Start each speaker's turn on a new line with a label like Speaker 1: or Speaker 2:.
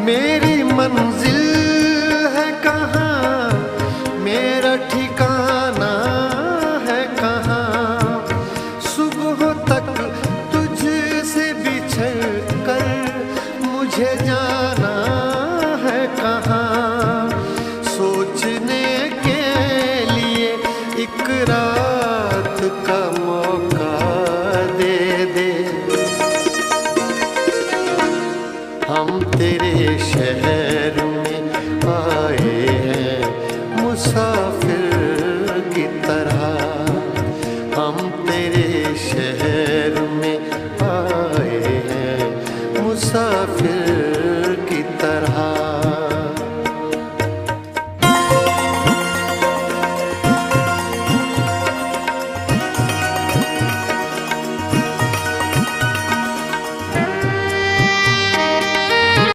Speaker 1: मेरी मंजिल है कहाँ, मेरा ठिकाना है कहाँ। सुबह तक तुझसे बिछड़ कर मुझे जाना है कहाँ। सोचने के लिए एक रात का मौका दे दे। हम तेरे शहर में आए हैं मुसाफिर